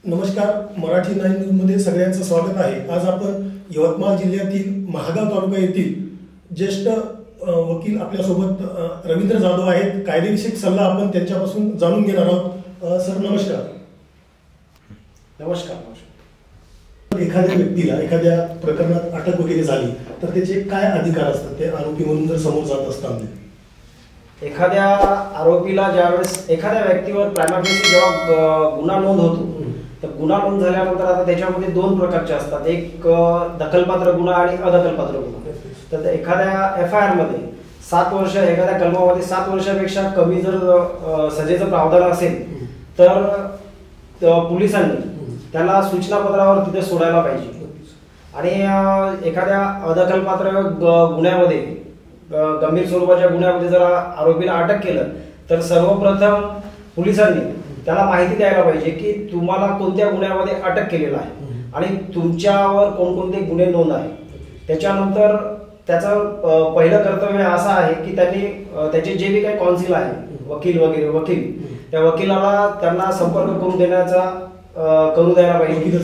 नमस्कार, मराठी 9 न्यूजमध्ये सगळ्यांचं स्वागत आहे। आज आपण यवतमाळ जिल्ह्यातील महागाव तालुका येथील ज्येष्ठ वकील आपल्यासोबत रवींद्र जाधव आहेत। कायदेविषयक सल्ला आपण त्यांच्यापासून जाणून घेणार आहोत। सर नमस्कार। नमस्कार। एखाद्या व्यक्तीला एखाद्या प्रकरणात अटक वगैरे झाली तर त्याचे काय अधिकार असतात ते आरोपी म्हणून जर समोर जात असताना? एखाद्या आरोपीला ज्यावेळेस एखाद्या व्यक्तीवर प्रायमा फेसी जेव्हा गुन्हा नोंद होतो तर गुन्हा नोंद झाल्यानंतर आता त्याच्यामध्ये दोन प्रकारचे असतात, एक दखलपात्र गुन्हा आणि अदखलपात्र गुन्हा। तर एखाद्या FIR मध्ये 7 वर्ष, एखाद्या कलमामध्ये 7 वर्षापेक्षा कमी जर सजेचं प्रावधान असेल तर पोलिसांनी त्याला सूचनापत्रावर तिथे सोडायला पाहिजे। आणि एखाद्या अदखलपात्र गुन्ह्यामध्ये गंभीर स्वरूपाच्या गुन्ह्यामध्ये जर आरोपीला अटक केलं तर सर्वप्रथम पोलिसांनी त्याला माहिती द्यायला पाहिजे की तुम्हाला कोणत्या गुन्ह्यामध्ये अटक केलेला आहे आणि तुमच्यावर कोणकोणते गुन्हे नोंद आहे। त्याच्यानंतर त्याचं पहिलं कर्तव्य असं आहे की त्यांनी त्याचे जे बी काही काउन्सिल आहे, वकील वगैरे त्या वकिलाला त्यांना संपर्क करून द्यायला पाहिजे।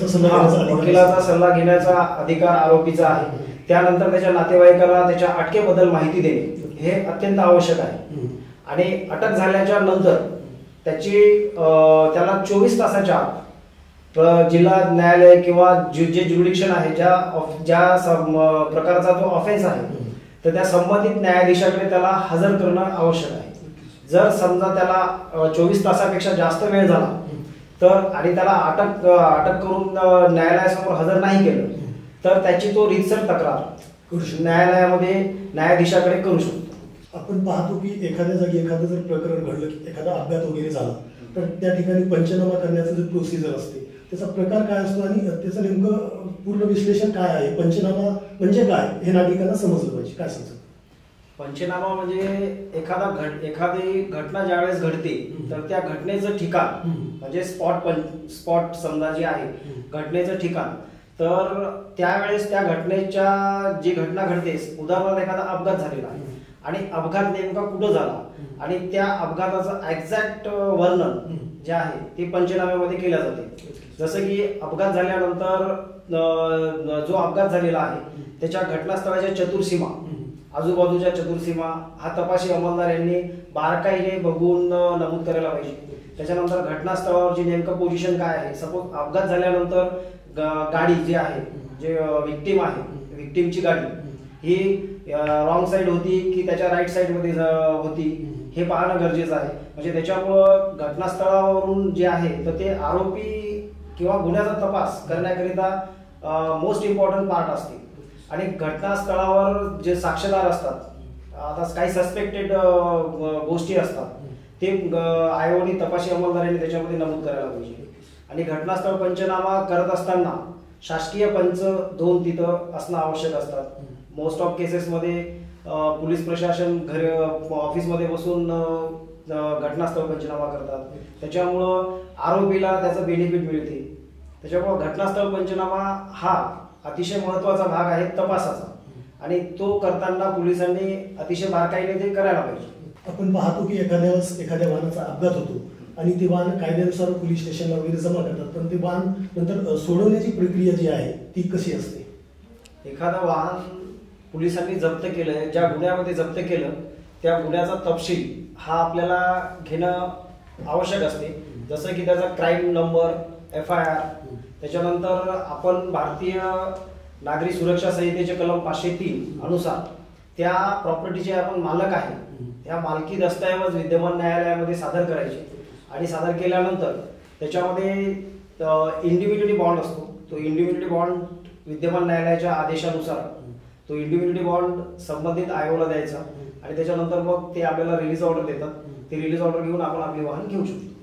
वकिलाचा सल्ला घेण्याचा अधिकार आरोपीचा आहे। त्यानंतर त्याच्या नातेवाईकाला त्याच्या अटकेबद्दल माहिती देणे हे अत्यंत आवश्यक आहे। आणि अटक झाल्याच्या नंतर त्याला 24 तासाच्या आत जिल्हा न्यायालय किंवा जे ज्युरिडिक्शन आहे, ज्या प्रकारचा जो ऑफेन्स आहे तर त्या संबंधित न्यायाधीशाकडे त्याला हजर करणं आवश्यक आहे। जर समजा त्याला 24 तासापेक्षा जास्त वेळ झाला तर आणि त्याला अटक करून न्यायालयासमोर हजर नाही केलं तर त्याची तो रीतसर तक्रार न्यायालयामध्ये न्यायाधीशाकडे करू शकतो। आपण पाहतो की एखाद्या जागी एखादं जर प्रकरण घडलं की एखादा अपघात वगैरे झाला तर त्या ठिकाणी पंचनामा करण्याचं जे प्रोसिजर असते त्याचा प्रकार काय असतो आणि त्याचं नेमकं पूर्ण विश्लेषण काय आहे? पंचनामा म्हणजे काय हे नागरिकांना समजलं पाहिजे। काय समजतं? पंचनामा म्हणजे एखादी घटना ज्यावेळेस घडते तर त्या घटनेचं ठिकाण म्हणजे स्पॉट समजा जे आहे घटनेचं ठिकाण, तर त्यावेळेस त्या घटनेच्या जी घटना घडते, उदाहरणार्थ एखादा अपघात झालेला आहे आणि अपघात नेमका कुठं झाला आणि त्या अपघाताचं एक्झॅक्ट वर्णन जे आहे ते पंचनाम्यामध्ये केलं जाते। जसं की अपघात झाल्यानंतर जो अपघात झालेला आहे त्याच्या घटनास्थळाच्या चतुर्सीमा, आजूबाजूच्या चतुर्सीमा हा तपासी अंमलदार यांनी बारकाईने बघून नमूद करायला पाहिजे। त्याच्यानंतर घटनास्थळावरची नेमकं पोझिशन काय आहे, सपोज अपघात झाल्यानंतर गाडी जी आहे, जे विक्टिम आहे, विक्टिमची गाडी ही रॉंग साइड होती की त्याच्या राईट साइड मध्ये होती हे पाहणं गरजेचं आहे। म्हणजे त्याच्यामुळं घटनास्थळावरून जे आहे तर ते आरोपी किंवा गुन्ह्याचा तपास करण्याकरिता मोस्ट इम्पॉर्टंट पार्ट असते। आणि घटनास्थळावर जे साक्षीदार असतात, आता काही सस्पेक्टेड गोष्टी असतात ते आयोनी तपासी अंमलदारांनी त्याच्यामध्ये नमूद करायला पाहिजे। आणि घटनास्थळ पंचनामा करत असताना शासकीय पंच 2 तिथं असणं आवश्यक असतात। मोस्ट ऑफ केसेस मध्ये पोलीस प्रशासन ऑफिसमध्ये बसून घटनास्थळ पंचनामा करतात, त्याच्यामुळं आरोपीला त्याचं बेनिफिट मिळते। त्याच्यामुळं घटनास्थळ पंचनामा हा अतिशय महत्त्वाचा भाग आहे तपासाचा आणि तो करताना पोलिसांनी अतिशय बारकाईने ते करायला पाहिजे। आपण पाहतो की एखाद्या वाहनाचा अपघात होतो आणि ते वाहन कायद्यानुसार पोलीस स्टेशनला वगैरे जमा करतात, पण ते वाहन नंतर सोडवण्याची प्रक्रिया जी आहे ती कशी असते? एखादं वाहन पोलिसांनी जप्त केलं, ज्या गुन्ह्यामध्ये जप्त केलं त्या गुन्ह्याचा तपशील हा आपल्याला घेणं आवश्यक असते। जसं की त्याचा क्राईम नंबर, FIR, त्याच्यानंतर आपण भारतीय नागरी सुरक्षा संहितेचे कलम 503 अनुसार त्या प्रॉपर्टीचे आपण मालक आहे त्या मालकी दस्तऐवज विद्यमान न्यायालयामध्ये सादर करायचे। आणि सादर केल्यानंतर त्याच्यामध्ये इंडिव्हिज्युअली बॉन्ड असतो, तो इंडिव्हिज्युअली बॉन्ड विद्यमान न्यायालयाच्या आदेशानुसार तो इंडिव्हिज्युअली बॉन्ड संबंधित आयोगाला द्यायचा आणि त्याच्यानंतर मग ते आपल्याला रिलीज ऑर्डर देतात। ते रिलीज ऑर्डर घेऊन आपण आपले वाहन घेऊ शकतो।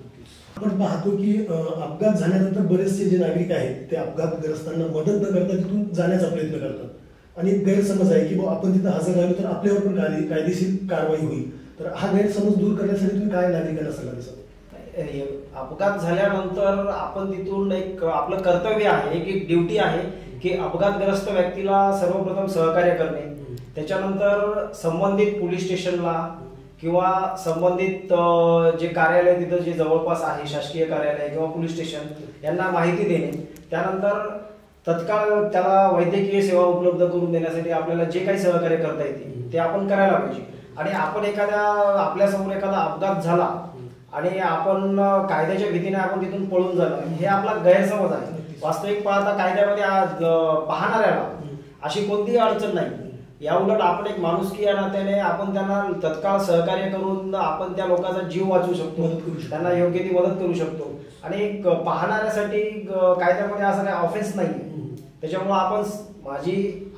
आपण पाहतो की अपघात झाल्यानंतर बरेचसे जे नागरिक आहेत ते अपघातग्रस्तांना मदत न करता तिथून जाण्याचा प्रयत्न करतात आणि गैरसमज आहे की आपण तिथं हजर राहिलो तर आपल्यावर पण कायदेशीर कारवाई होईल। तर हा गैरसमज दूर करण्यासाठी तुम्ही काय नागरिकांना सल्ला द्याल? अपघात झाल्यानंतर आपण तिथून एक आपलं कर्तव्य आहे, एक ड्युटी आहे की अपघातग्रस्त व्यक्तीला सर्वप्रथम सहकार्य करणे, त्याच्यानंतर संबंधित पोलीस स्टेशनला किंवा संबंधित जे कार्यालय तिथं जे जवळपास आहे, शासकीय कार्यालय किंवा पोलीस स्टेशन, यांना माहिती देणे. त्यानंतर तत्काळ त्याला वैद्यकीय सेवा उपलब्ध करून देण्यासाठी आपल्याला जे काही सहकार्य करता येते ते आपण करायला पाहिजे. आणि आपण आपल्यासमोर एखादा अपघात झाला आणि आपण कायद्याच्या भीतीने आपण तिथून पळून जाणं, हे आपला गैरसमज आहे. वास्तविक पाहता कायद्यामध्ये पाहणाऱ्याला अशी कोणतीही अडचण नाही. याउलट आपण एक माणुसकी या नात्याने आपण त्यांना तत्काळ सहकार्य करून आपण त्या लोकांचा जीव वाचवू शकतो, त्यांना योग्य ती मदत करू शकतो. आणि पाहणाऱ्यासाठी कायद्यामध्ये असा काही ऑफेन्स नाही. त्याच्यामुळे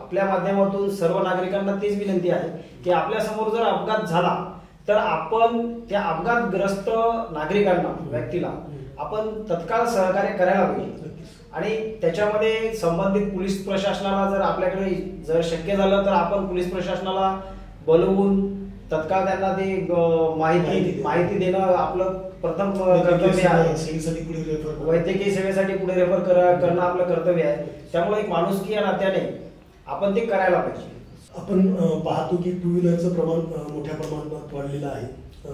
आपल्या माध्यमातून सर्व नागरिकांना तीच विनंती आहे की आपल्या समोर जर अपघात झाला तर आपण त्या अपघातग्रस्त नागरिकांना, व्यक्तीला आपण तत्काळ सहकार्य करायला पाहिजे. आणि त्याच्यामध्ये संबंधित पोलीस प्रशासनाला जर आपल्याकडे जर शक्य झालं तर आपण पोलीस प्रशासनाला बोलवून तत्काळ त्यांना ती माहिती देणं आपलं प्रथम कर्तव्य आहे. वैद्यकीय सेवेसाठी पुढे रेफर करणं आपलं कर्तव्य आहे. त्यामुळे एक माणुसकी या नात्याने आपण ते करायला पाहिजे. आपण पाहतो की टू व्हीलरचं प्रमाण मोठ्या प्रमाणात वाढलेलं आहे.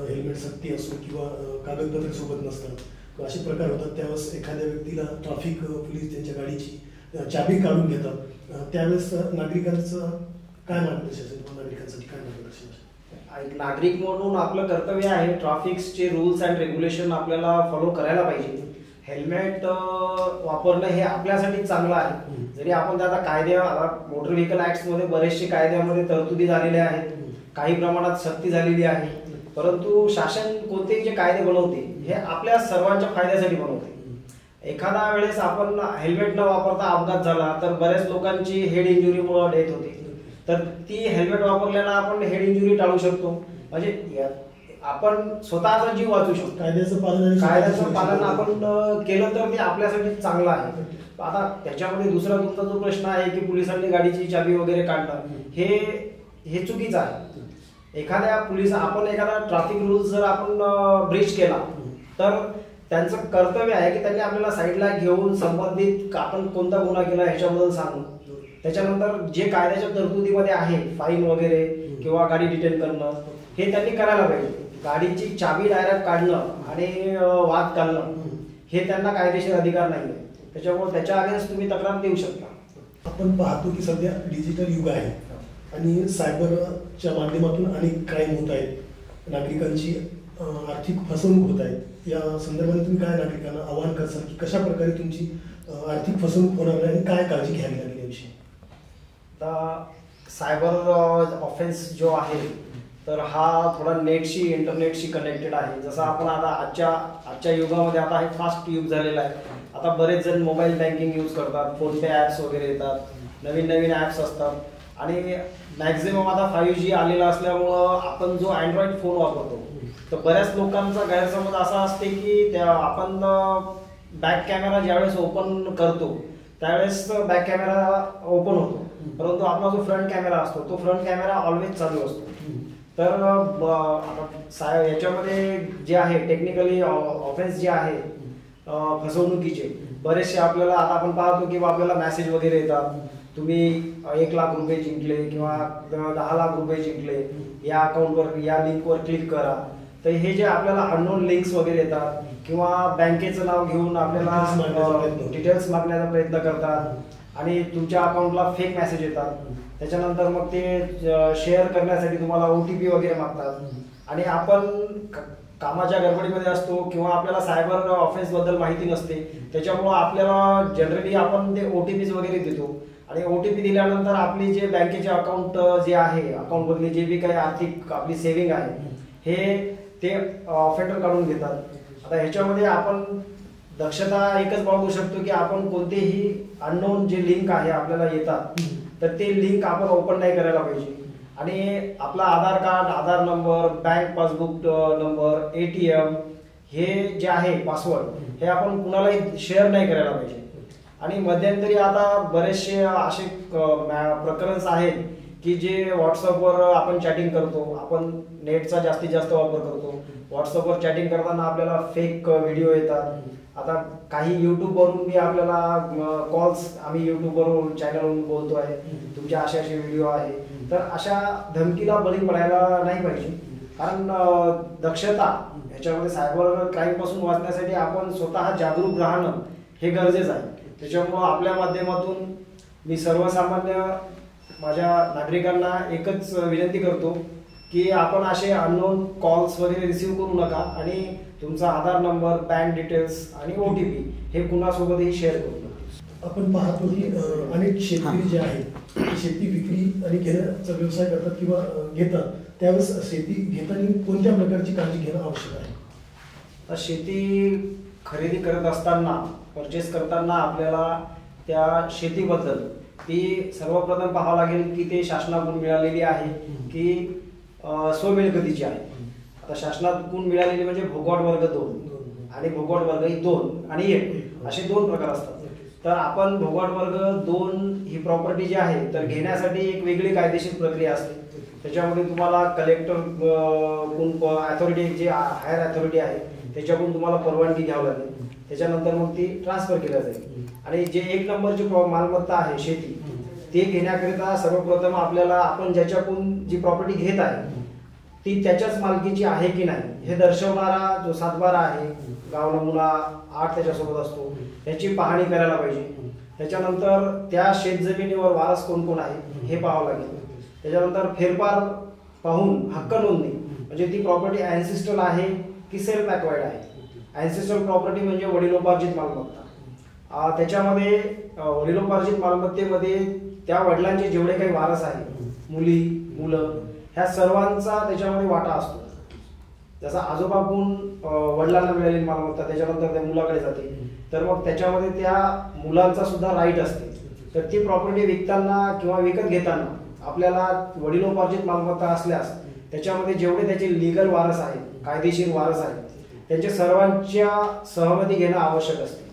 हेल्मेट सक्ती असो किंवा कागदपत्र सोबत नसतात, असे प्रकार होतात. त्यावेळेस एखाद्या व्यक्तीला ट्रॅफिक पोलीस त्यांच्या गाडीची चाबी काढून घेतात. त्यावेळेस नागरिकांचं काय मार्गदर्शन असेल, नागरिकांसाठी काय मार्गदर्शन असेल? एक नागरिक म्हणून आपलं कर्तव्य आहे ट्रॅफिकचे रूल्स अँड रेग्युलेशन आपल्याला फॉलो करायला पाहिजे. हेल्मेट वापरणं हे आपल्यासाठी चांगलं आहे. जरी आपण आता मोटर व्हेकल ऍक्ट मध्ये बरेचसे कायद्यामध्ये तरतुदी झालेल्या आहेत, काही प्रमाणात सक्ती झालेली आहे, परंतु शासन कोणतेही जे कायदे बनवते हे आपल्या सर्वांच्या फायद्यासाठी बनवते. एखाद्या वेळेस आपण हेल्मेट न वापरता अपघात झाला तर बऱ्याच लोकांची हेड इंजुरीमुळे डेथ होते. तर ती हेल्मेट वापरल्यानं आपण हेड इंजुरी टाळू शकतो. म्हणजे आपण स्वतःचा जीव वाचू शकतो. कायद्याचं पालन आपण केलं तर ते आपल्यासाठी चांगलं आहे. आता त्याच्यामध्ये दुसरा तुमचा जो प्रश्न आहे की पोलिसांनी गाडीची चाबी वगैरे काढणं, हे चुकीचं आहे. आपण एखादा ट्रॅफिक रूल्स जर आपण ब्रीच केला तर त्यांचं कर्तव्य आहे की त्यांनी आपल्याला साईडला घेऊन संबंधित आपण कोणता गुन्हा केला ह्याच्याबद्दल सांगून, त्याच्यानंतर जे कायद्याच्या तरतुदीमध्ये आहे फाईन वगैरे किंवा गाडी डिटेन करणं, हे त्यांनी करायला पाहिजे. गाडीची चाबी डायरेक्ट काढणं आणि वाद घालणं हे त्यांना कायदेशीर अधिकार नाही. त्याच्यामुळे त्याच्या अगेन्स्ट तुम्ही तक्रार देऊ शकता. आपण पाहतो की सध्या डिजिटल युग आहे आणि सायबरच्या माध्यमातून अनेक क्राईम होत आहेत, नागरिकांची आर्थिक फसवणूक होत आहे. या संदर्भात तुम्ही काय नागरिकांना आवाहन करसाल की कशा प्रकारे तुमची आर्थिक फसवणूक होणार नाही आणि काय काळजी घ्यावी लागेल याविषयी? सायबर ऑफेन्स जो आहे तर हा थोडा इंटरनेटशी कनेक्टेड आहे. जसं आपण आता आजच्या युगामध्ये आता हे फास्ट युग झालेलं आहे. आता बरेच जण मोबाईल बँकिंग यूज करतात, फोनपे ऍप्स वगैरे येतात, नवीन ऍप्स असतात. आणि मॅक्झिमम आता 5G आलेला असल्यामुळं आपण जो अँड्रॉइड फोन वापरतो तर बऱ्याच लोकांचा गैरसमज असा असते की आपण बॅक कॅमेरा ज्यावेळेस ओपन करतो त्यावेळेस बॅक कॅमेरा ओपन होतो, परंतु आपला जो फ्रंट कॅमेरा असतो तो फ्रंट कॅमेरा ऑलवेज चालू असतो. तर याच्यामध्ये जे आहे टेक्निकली ऑफेन्स जे आहे फसवणुकीचे बरेचसे आपल्याला आता आपण पाहतो की आपल्याला मेसेज वगैरे येतात, तुम्ही 1 लाख रुपये जिंकले किंवा 10 लाख रुपये जिंकले, या अकाउंटवर या लिंकवर क्लिक करा. तर हे जे आपल्याला अननोन लिंक्स वगैरे येतात किंवा बँकेचं नाव घेऊन आपल्याला डिटेल्स मागण्याचा प्रयत्न करतात आणि तुमच्या अकाउंटला फेक मेसेज येतात. त्याच्यानंतर मग ते शेअर करण्यासाठी तुम्हाला OTP वगैरे मागतात. आणि आपण कामाच्या गडबडीमध्ये असतो किंवा आपल्याला सायबर ऑफेन्स बद्दल माहिती नसते, त्याच्यामुळं आपल्याला जनरली आपण ते OTPs वगैरे देतो आणि OTP दिल्यानंतर आपली जे बँकेचे अकाउंट जे आहे, अकाउंटमधली जे बी काही आर्थिक आपली सेव्हिंग आहे हे ते ऑफेंडर काढून घेतात. आता ह्याच्यामध्ये आपण दक्षता एकच बाळगू शकतो की आपण कोणतेही अननोन जे लिंक आहे आपल्याला येतात तर ते लिंक आपण ओपन नाही करायला पाहिजे. आणि आपला Aadhaar card, Aadhaar number, bank passbook number, ATM हे जे आहे पासवर्ड हे आपण कुणालाही शेअर नाही करायला पाहिजे. आणि मध्यंतरी आता बरेचसे असे प्रकरण आहेत की जे व्हॉट्सअपवर आपण चॅटिंग करतो, आपण नेटचा जास्तीत जास्त वापर करतो. व्हॉट्सअपवर चॅटिंग करताना आपल्याला फेक व्हिडिओ येतात. आता काही युट्यूबवरून बी आपल्याला कॉल्स, आम्ही युट्यूबवरून चॅनलवरून बोलतो आहे, तुमचे असे व्हिडिओ आहे, तर अशा धमकीला बळी पडायला नाही पाहिजे. कारण दक्षता ह्याच्यामध्ये सायबर क्राईम पासून वाचण्यासाठी आपण स्वतः जागरूक राहणं हे गरजेचं आहे. त्याच्यामुळं आपल्या माध्यमातून मी सर्वसामान्य माझ्या नागरिकांना एकच विनंती करतो की आपण असे अननोन कॉल्स वगैरे रिसीव्ह करू नका आणि तुमचा आधार नंबर, बँक डिटेल्स आणि OTP हे कुणासोबतही शेअर करू नका. आपण पाहतो की अनेक शेतकरी जे आहेत ते शेती विक्री आणि घेण्याचा व्यवसाय करतात किंवा घेतात, त्यावेळेस शेती घेताना कोणत्या प्रकारची काळजी घेणं आवश्यक आहे? तर शेती खरेदी करत असताना, परचेस करताना आपल्याला त्या शेतीबद्दल ती सर्वप्रथम पाहावं लागेल की ते शासनाकडून मिळालेली आहे की स्वमिळकतीची आहे. आता शासनाकडून मिळालेली म्हणजे भोगवट वर्ग 2 आणि भोगवट वर्ग 2 आणि 1 असे 2 प्रकार असतात. तर आपण भोगवट वर्ग 2 ही प्रॉपर्टी जी आहे तर घेण्यासाठी एक वेगळी कायदेशीर प्रक्रिया असते. त्याच्यामध्ये तुम्हाला कलेक्टर अथॉरिटी जे हायर अथॉरिटी आहे त्याच्याकडून तुम्हाला परवानगी घ्यावी लागेल. त्याच्यानंतर मग ती ट्रान्सफर केल्या जाईल. आणि जे 1 नंबरची मालमत्ता आहे शेती, ते घेण्याकरिता सर्वप्रथम आपल्याला आपण ज्याच्याकडून जी प्रॉपर्टी घेत आहे ती त्याच्याच मालकीची आहे की नाही हे दर्शवणारा जो सातबारा आहे, गाव नमुना 8 त्याच्यासोबत असतो, त्याची पाहणी करायला पाहिजे. त्याच्यानंतर त्या शेतजमिनीवर वारस कोण कोण आहे हे पाहावं लागेल. त्याच्यानंतर फेरफार पाहून हक्क नोंदणी म्हणजे ती प्रॉपर्टी ॲन्सिस्ट्रल आहे की सेल्फ ॲक्वायर्ड आहे. ॲन्सिस्ट्रल प्रॉपर्टी म्हणजे वडिलोपार्जित मालमत्ता. त्याच्यामध्ये वडिलोपार्जित मालमत्तेमध्ये त्या वडिलांचे जेवढे काही वारस आहेत, मुली, मुलं, ह्या सर्वांचा त्याच्यामध्ये वाटा असतो. जसा आजोबाकडून वडिलांना मिळालेली मालमत्ता त्याच्यानंतर त्या मुलाकडे जाते, तर मग त्याच्यामध्ये त्या मुलांचा सुद्धा राईट असते. तर ती प्रॉपर्टी विकताना किंवा विकत घेताना आपल्याला वडिलोपार्जित मालमत्ता असल्यास त्याच्यामध्ये जेवढे त्याचे लिगल वारस आहेत, कायदेशीर वारस आहेत, त्यांच्या सर्वांच्या सहमती घेणं आवश्यक असते.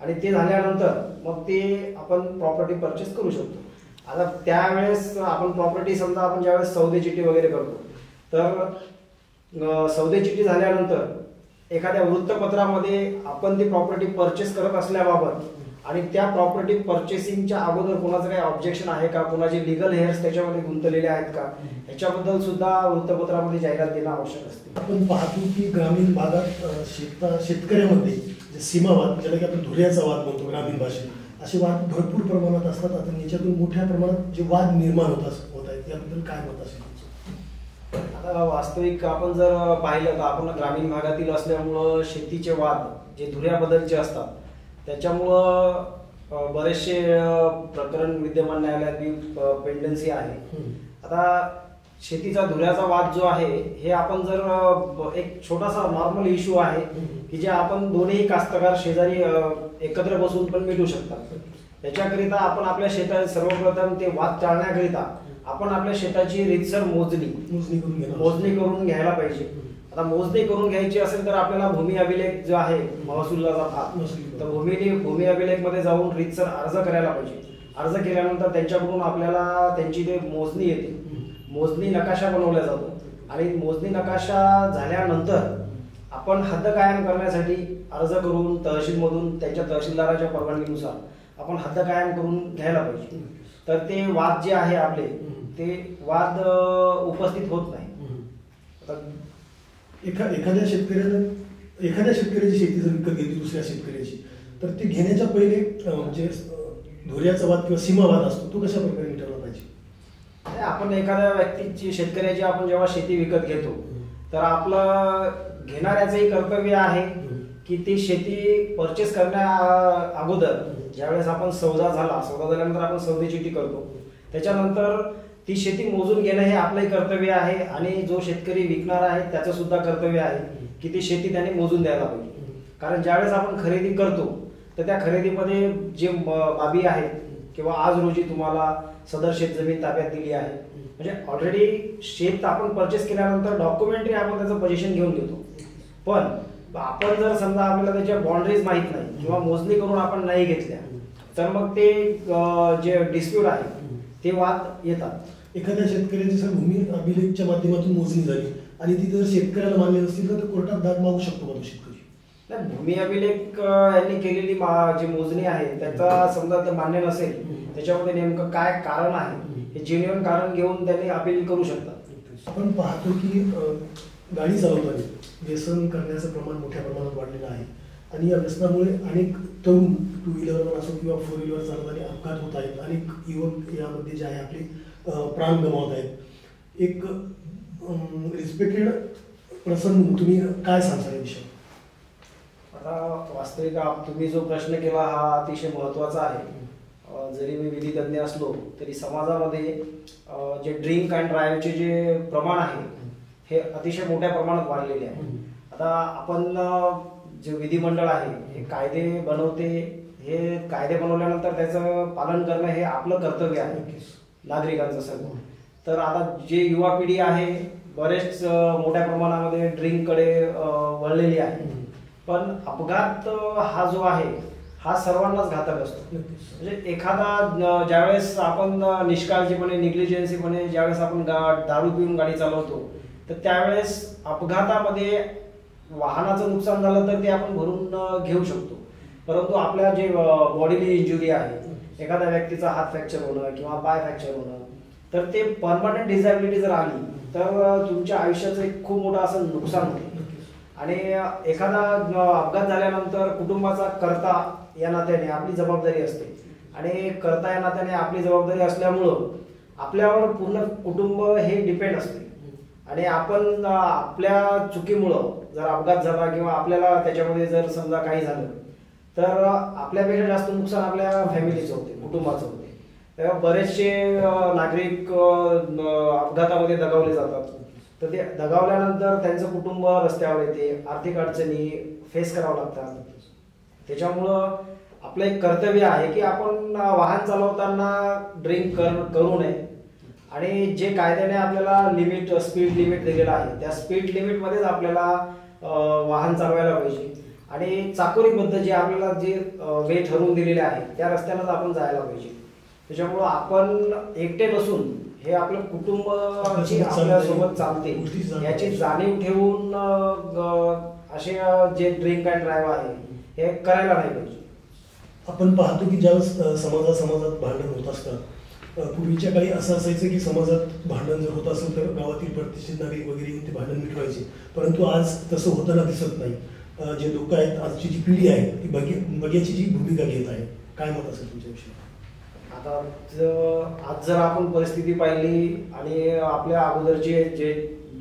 आणि ते झाल्यानंतर मग ते आपण प्रॉपर्टी परचेस करू शकतो. आता त्यावेळेस आपण प्रॉपर्टी समजा आपण ज्यावेळेस सौदे चिठ्ठी वगैरे करतो तर सौदे चिठ्ठी झाल्यानंतर एखाद्या वृत्तपत्रामध्ये आपण ती प्रॉपर्टी परचेस करत असल्याबाबत आणि त्या प्रॉपर्टी परचेसिंगच्या अगोदर कोणाचं काही ऑब्जेक्शन आहे का, कोणाचे लिगल हेअर्स त्याच्यामध्ये गुंतलेले आहेत का, ह्याच्याबद्दल सुद्धा वृत्तपत्रामध्ये जाहिरात देणं आवश्यक असते. आपण पाहतो की ग्रामीण भागात शेतकऱ्यामध्ये जे सीमावाद, ज्याला की आपण धुऱ्याचा वाद म्हणतो ग्रामीण भाषेत, असे वाद भरपूर प्रमाणात असतात. आता याच्यातून मोठ्या प्रमाणात जे वाद निर्माण होत आहेत याबद्दल काय मत असेल? आता वास्तविक आपण जर पाहिलं तर आपण ग्रामीण भागातील असल्यामुळं शेतीचे वाद जे धुऱ्याबद्दलचे असतात त्याच्यामुळं बरेचसे प्रकरण विद्यमान न्यायालयात पेंडन्सी आहे. आता शेतीचा धुऱ्याचा वाद जो आहे हे आपण जर एक छोटासा नॉर्मल इश्यू आहे की जे आपण दोन्ही कास्तकार शेजारी एकत्र बसून पण मिटू शकतात. त्याच्याकरिता आपण आपल्या शेतात सर्वप्रथम ते वाद टाळण्याकरिता आपण आपल्या शेताची रीतसर मोजणी करून घ्यायला पाहिजे. आता मोजणी करून घ्यायची असेल तर आपल्याला भूमी अभिलेख जो आहे महसुलाचा भाग, तर भूमी अभिलेख मध्ये जाऊन रीतसर अर्ज करायला पाहिजे. अर्ज केल्यानंतर त्यांच्याकडून आपल्याला त्यांची ते मोजणी येते, मोजणी नकाशा बनवला जातो आणि मोजणी नकाशा झाल्यानंतर आपण हद्द कायम करण्यासाठी अर्ज करून तहसीलमधून त्यांच्या तहसीलदाराच्या परवानगीनुसार आपण हद्द कायम करून घ्यायला पाहिजे. तर ते वाद जे आहे आपले ते वाद उपस्थित होत नाही. एखाद्या शेतकऱ्याची शेती जर विकत घेतली दुसऱ्या शेतकऱ्याची, तर ते घेण्याच्या पहिले म्हणजे धुऱ्याचा वाद किंवा सीमावाद असतो तो कशा प्रकारे मिटवला पाहिजे? आपण एखाद्या व्यक्तीची शेतकऱ्याची आपण जेव्हा शेती विकत घेतो तर आपलं घेणाऱ्याचंही कर्तव्य आहे की ती शेती परचेस करण्या अगोदर ज्यावेळेस आपण सौदा झाल्यानंतर आपण सौदे चिठ्ठी करतो, त्याच्यानंतर ती शेती मोजून घेणं हे आपलंही कर्तव्य आहे आणि जो शेतकरी विकणार आहे त्याचं सुद्धा कर्तव्य आहे की ती शेती त्याने मोजून द्यायला पाहिजे. कारण ज्यावेळेस आपण खरेदी करतो तर त्या खरेदीमध्ये जे बाबी आहेत किंवा आज रोजी तुम्हाला सदर शेत जमीन ताब्यात दिली आहे म्हणजे ऑलरेडी शेत आपण परचेस केल्यानंतर डॉक्युमेंटरी आपण त्याचं पोझिशन घेऊन घेतो. पण आपण जर समजा आपल्याला त्याच्या बाउंड्रीज माहित नाही किंवा मोजणी करून आपण नाही घेतल्या तर मग ते जे डिस्प्यूट आहे ते वाद येतात. एखाद्या शेतकऱ्याची जर भूमी अभिलेखच्या माध्यमातून मोजणी झाली आणि ती जर शेतकऱ्याला मान्य नसतील तर कोर्टात दाद मागू शकतो का तो शेतकरी? भूमी अभिलेख यांनी केलेली जी मोजणी आहे त्याचा समजा ते मान्य नसेल, त्याच्यामध्ये नेमकं काय कारण आहे हे जेन्युइन कारण घेऊन त्यांनी अपील करू शकतात. आपण पाहतो की गाडी चालवताना व्यसन करण्याचं प्रमाण मोठ्या प्रमाणात वाढलेलं आहे आणि या व्यसनामुळे अनेक तरुण टू व्हीलरवर असो किंवा फोर व्हीलर चालवताना अपघात होत आहेत. अनेक युवक यामध्ये जे आहे आपले प्राण गमावत आहेत. एक रिस्पेक्टेड पर्सन म्हणून तुम्ही काय सांगता याविषयी? आता वास्तविक तुम्ही जो प्रश्न केला हा अतिशय महत्त्वाचा आहे. जरी मी विधितज्ञ असलो तरी समाजामध्ये जे ड्रिंक अँड ड्राईव्हचे जे प्रमाण आहे हे अतिशय मोठ्या प्रमाणात वाढलेले आहे. आता आपण जे विधिमंडळ आहे हे कायदे बनवते. हे कायदे बनवल्यानंतर त्याचं पालन करणं हे आपलं कर्तव्य आहे नागरिकांचं सर्व. तर आता जे युवा पिढी आहे बरेच मोठ्या प्रमाणामध्ये ड्रिंककडे वळलेली आहे. पण अपघात हा जो आहे हा सर्वांनाच घातक असतो. म्हणजे एखादा ज्यावेळेस आपण निष्काळजीपणे निग्लिजन्सीपणे ज्यावेळेस आपण दारू पिऊन गाडी चालवतो तर त्यावेळेस अपघातामध्ये वाहनाचं नुकसान झालं तर ते आपण भरून घेऊ शकतो. परंतु आपल्या जे बॉडीली इंजुरी आहे एखाद्या व्यक्तीचा हात फ्रॅक्चर होणं किंवा पाय फ्रॅक्चर होणं तर ते परमनंट डिझॅबिलिटी जर आली तर तुमच्या आयुष्याचं एक खूप मोठं असं नुकसान होते. आणि एखादा अपघात झाल्यानंतर कुटुंबाचा कर्ता या नात्याने आपली जबाबदारी असते आणि कर्ता या नात्याने आपली जबाबदारी असल्यामुळं आपल्यावर पूर्ण कुटुंब हे डिपेंड असते. आणि आपण आपल्या चुकीमुळं जर अपघात झाला किंवा आपल्याला त्याच्यामध्ये जर समजा काही झालं तर आपल्यापेक्षा जास्त नुकसान आपल्या फॅमिलीचं होते, कुटुंबाचं होते. तेव्हा बरेचसे नागरिक अपघातामध्ये दगावले जातात. तर ते दगावल्यानंतर त्यांचं कुटुंब रस्त्यावर येते, आर्थिक अडचणी फेस करावं लागतात. त्याच्यामुळं आपलं एक कर्तव्य आहे की आपण वाहन चालवताना ड्रिंक करू नये आणि जे कायद्याने आपल्याला लिमिट स्पीड लिमिट दिलेलं आहे त्या स्पीड लिमिटमध्येच आपल्याला वाहन चालवायला पाहिजे. आणि चाकोरीबद्ध जे आपल्याला जे वे ठरवून दिलेले आहे त्या रस्त्यानंच आपण जायला पाहिजे. त्याच्यामुळं आपण एकटे बसून हे आपलं कुटुंबाची आपल्यासोबत चालते याची जाणीव ठेवून असे जे ड्रिंक अँड ड्राईव्ह आहे हे करायला नाही पाहिजे. आपण पाहतो की ज्यावेळेस समाजात भांडण होत असतात, पूर्वीच्या काळी असं असायचं की समाजात भांडण जर होत असेल तर गावातील प्रतिष्ठित नागरिक वगैरे येऊन ते भांडण मिटवायचे. परंतु आज तसं होताना दिसत नाही. जे लोक आहेत, आजची जी पिढी आहे ती बघ्याची जी भूमिका घेत आहे. काय मत असेल तुमच्याविषयी? आता आज जर आपण परिस्थिती पाहिली आणि आपल्या अगोदरचे जे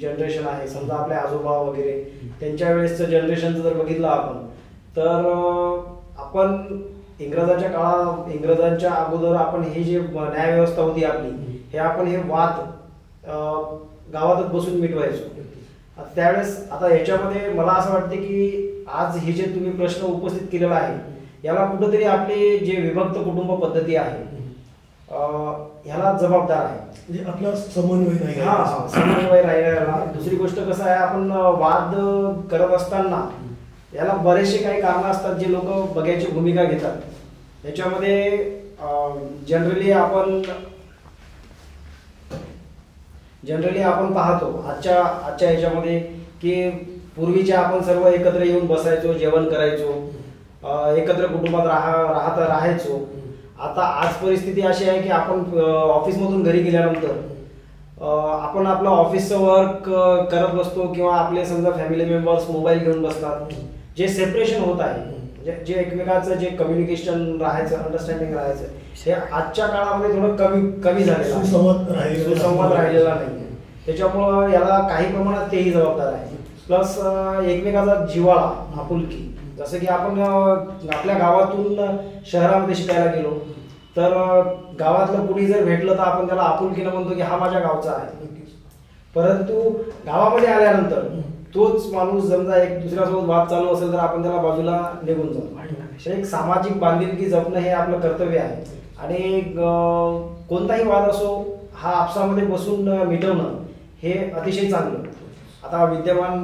जनरेशन आहे समजा आपले आजोबा वगैरे त्यांच्या वेळेसचं जनरेशनचं जर बघितलं आपण तर आपण इंग्रजांच्या अगोदर आपण हे जे न्याय व्यवस्था होती आपली हे आपण हे वाद गावातच बसून मिटवायचो. त्यावेळेस आता याच्यामध्ये मला असं वाटतं की आज हे जे तुम्ही प्रश्न उपस्थित केलेला आहे याला कुठेतरी आपली जे विभक्त कुटुंब पद्धती आहे ह्याला जबाबदार आहे. म्हणजे आपला समन्वय नाही. समन्वय राहिला. दुसरी गोष्ट कसं आहे आपण वाद करत असताना याला बरेचसे काही कारण असतात जे लोक बघ्याची भूमिका घेतात. याच्यामध्ये जनरली आपण पाहतो आजच्या ह्याच्यामध्ये की पूर्वीच्या आपण सर्व एकत्र येऊन बसायचो, जेवण करायचो, एकत्र कुटुंबात राहायचो. आता आज परिस्थिती अशी आहे की आपण ऑफिसमधून घरी गेल्यानंतर आपण आपलं ऑफिसचं वर्क करत बसतो किंवा आपले समजा फॅमिली मेंबर्स मोबाईल घेऊन बसतात. जे सेपरेशन होत आहे म्हणजे जे एकमेकांचं जे कम्युनिकेशन राहायचं, अंडरस्टँडिंग राहायचं हे आजच्या काळामध्ये थोडं कमी झालेलं आहे. सुसंवाद राहिलेला नाही. त्याच्यामुळं याला काही प्रमाणात तेही जबाबदार आहे. प्लस एकमेकाचा जिव्हाळा, आपुलकी, जसं की आपण आपल्या गावातून शहरामध्ये शिकायला गेलो तर गावातलं कुणी जर भेटलं तर आपण त्याला आपुलकीनं म्हणतो की हा माझ्या गावचा आहे. परंतु गावामध्ये आल्यानंतर तोच माणूस समजा एक दुसऱ्यासोबत वाद चालू असेल तर आपण त्याला बाजूला निघून जातो. एक सामाजिक बांधिलकी जपणं हे आपलं कर्तव्य आहे. आणि कोणताही वाद असो हा आपसामध्ये बसून मिटवणं हे अतिशय चांगलं. आता विद्यमान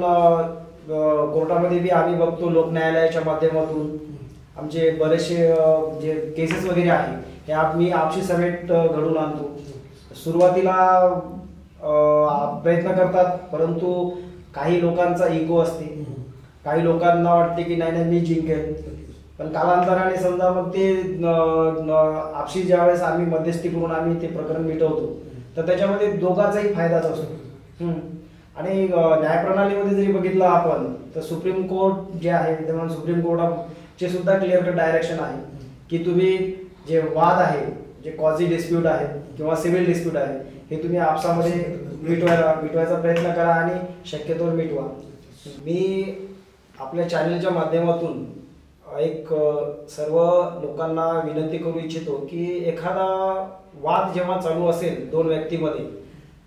कोर्टामध्ये बी आम्ही बघतो लोक न्यायालयाच्या माध्यमातून आमचे बरेचसे जे केसेस वगैरे आहे हे आम्ही आपसी समेट घडून आणतो. सुरुवातीला प्रयत्न करतात परंतु काही लोकांचा इगो असते, काही लोकांना वाटते की नाही मी जिंकेल. पण कालांतराने समजा मग ते आपशी ज्यावेळेस आम्ही मध्यस्थी करून आम्ही ते प्रकरण मिटवतो तर त्याच्यामध्ये दोघांचाही फायदाच असतो. आणि न्यायप्रणालीमध्ये जरी बघितलं आपण तर सुप्रीम कोर्ट जे आहे, विद्यमान सुप्रीम कोर्टाचे सुद्धा क्लिअर कट डायरेक्शन आहे की तुम्ही जे वाद आहे, जे कॉझी डिस्प्यूट आहे किंवा सिव्हिल डिस्प्यूट आहे, हे तुम्ही आपसामध्ये मिटवायचा प्रयत्न करा आणि शक्यतोवर मिटवा. मी आपल्या चॅनलच्या माध्यमातून एक सर्व लोकांना विनंती करू इच्छितो की एखादा वाद जेव्हा चालू असेल दोन व्यक्तीमध्ये,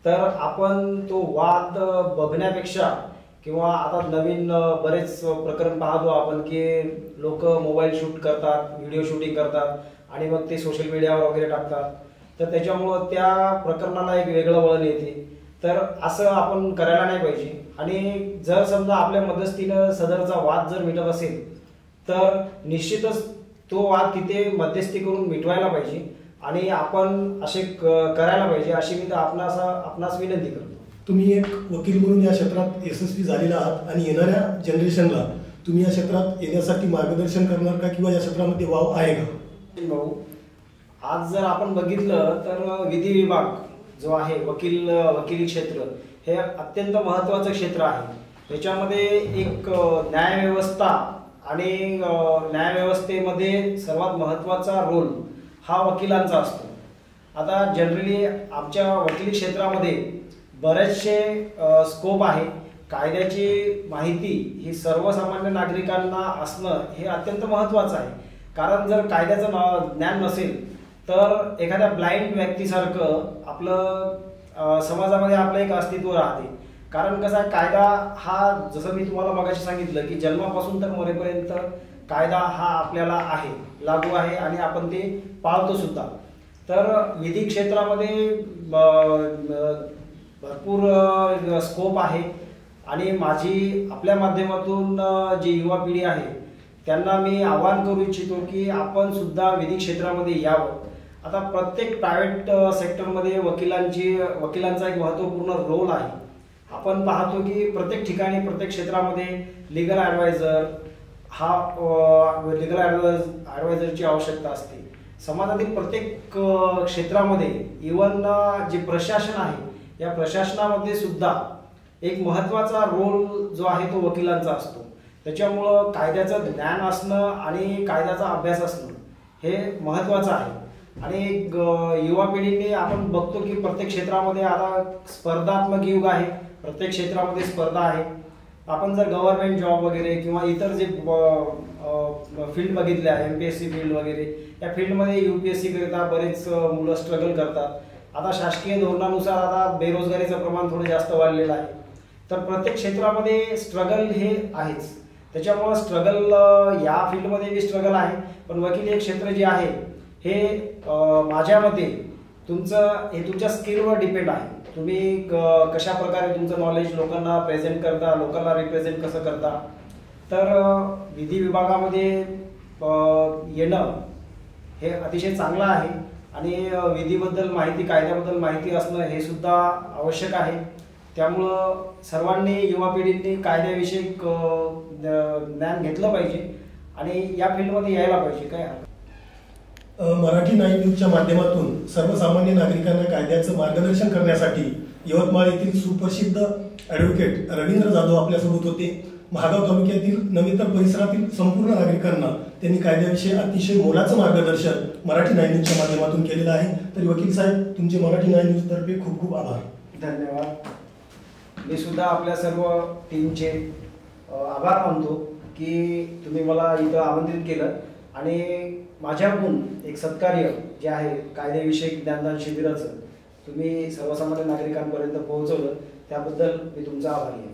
तर आपण तो वाद बघण्यापेक्षा किंवा आता नवीन बरेच प्रकरण पाहतो आपण की लोक मोबाईल शूट करतात, व्हिडिओ शूटिंग करतात आणि मग ते सोशल मीडियावर वगैरे टाकतात, तर त्याच्यामुळं त्या प्रकरणाला एक वेगळं वळण येते. तर असं आपण करायला नाही पाहिजे. आणि जर समजा आपल्या मध्यस्थीनं सदरचा वाद जर मिटत असेल तर निश्चितच तो वाद तिथे मध्यस्थी करून मिटवायला पाहिजे आणि आपण असे करायला पाहिजे, अशी मी आपणास विनंती करतो. तुम्ही एक वकील म्हणून या क्षेत्रात यशस्वी झालेला आहात आणि येणाऱ्या जनरेशनला तुम्ही या क्षेत्रात येण्यासाठी मार्गदर्शन करणार का किंवा या क्षेत्रामध्ये वाव आहे का? भाऊ, आज जर आपण बघितलं तर विधी विभाग जो आहे, वकिली क्षेत्र हे अत्यंत महत्त्वाचं क्षेत्र आहे. त्याच्यामध्ये एक न्यायव्यवस्था आणि न्यायव्यवस्थेमध्ये सर्वात महत्त्वाचा रोल हा वकिलांचा असतो. आता जनरली आमच्या वकिली क्षेत्रामध्ये बरेचसे स्कोप आहे. कायद्याची माहिती ही सर्वसामान्य नागरिकांना असणं हे अत्यंत महत्त्वाचं आहे. कारण जर कायद्याचं ज्ञान नसेल तर एखाद्या ब्लाइंड व्यक्तीसारखं आपलं समाजामध्ये आपलं एक अस्तित्व राहते. कारण कसं आहे, कायदा हा जसं मी तुम्हाला मगाशी सांगितलं की जन्मापासून तर मरेपर्यंत कायदा हा आपल्याला आहे, लागू आहे आणि आपण ते पाळतो सुद्धा. तर विधी क्षेत्रामध्ये भरपूर स्कोप आहे आणि माझी आपल्या माध्यमातून जी युवा पिढी आहे त्यांना मी आवाहन करू इच्छितो की आपण सुद्धा विधी क्षेत्रामध्ये यावं. आता प्रत्येक प्रायव्हेट सेक्टरमध्ये वकिलांचा एक महत्त्वपूर्ण रोल आहे. आपण पाहतो की प्रत्येक ठिकाणी, प्रत्येक क्षेत्रामध्ये लीगल ॲडवायझरची आवश्यकता असते. समाजातील प्रत्येक क्षेत्रामध्ये इव्हन जे प्रशासन आहे, या प्रशासनामध्ये सुद्धा एक महत्त्वाचा रोल जो आहे तो वकिलांचा असतो. त्याच्यामुळं कायद्याचं ज्ञान असणं आणि कायद्याचा अभ्यास असणं हे महत्त्वाचं आहे. आणि युवा पिढीने आपण बघतो की प्रत्येक क्षेत्रामध्ये आता स्पर्धात्मक युग आहे, प्रत्येक क्षेत्रामध्ये स्पर्धा आहे. आपण जर गव्हर्नमेंट जॉब वगैरे किंवा इतर जे फील्ड बघितल्या, MPSC फील्ड वगैरे, या फील्डमध्ये UPSC करिता बरेच मुलं स्ट्रगल करतात. आता शासकीय धोरणानुसार आता बेरोजगारीचं प्रमाण थोडं जास्त वाढलेलं आहे. तर प्रत्येक क्षेत्रामध्ये स्ट्रगल हे आहेच. त्याच्यामुळं स्ट्रगल या फील्डमध्ये बी स्ट्रगल आहे, पण वकील हे क्षेत्र जे आहे हे माझ्या मते तुमच्या स्किलवर डिपेंड आहे. तुम्ही कशा प्रकारे तुमचं नॉलेज लोकांना प्रेझेंट करता, लोकांना रिप्रेझेंट कसं करता. तर विधी विभागामध्ये येणं हे अतिशय चांगलं आहे आणि विधीबद्दल माहिती, कायद्याबद्दल माहिती असणं हे सुद्धा आवश्यक आहे. त्यामुळं सर्वांनी, युवा पिढींनी कायद्याविषयी ज्ञान घेतलं पाहिजे आणि या फील्डमध्ये यायला पाहिजे. काय मराठी 9 न्यूजच्या माध्यमातून सर्वसामान्य नागरिकांना कायद्याचं मार्गदर्शन करण्यासाठी यवतमाळ येथील सुप्रसिद्ध ॲडव्होकेट रवींद्र जाधव आपल्यासोबत होते. महागाव तालुक्यातील नवीतर परिसरातील संपूर्ण नागरिकांना त्यांनी कायद्याविषयी अतिशय मोलाचं मार्गदर्शन मराठी 9 न्यूजच्या माध्यमातून केलेलं आहे. तरी वकील साहेब, तुमचे मराठी 9 न्यूज तर्फे खूप खूप आभार. धन्यवाद. मी सुद्धा आपल्या सर्व टीमचे आभार मानतो की तुम्ही मला इथं आमंत्रित केलं आणि माझ्याकडून एक सत्कार्य जे आहे कायद्याविषयी ज्ञानदान शिबिराचं तुम्ही सर्वसामान्य नागरिकांपर्यंत पोहोचवलं, त्याबद्दल मी तुमचा आभारी आहे.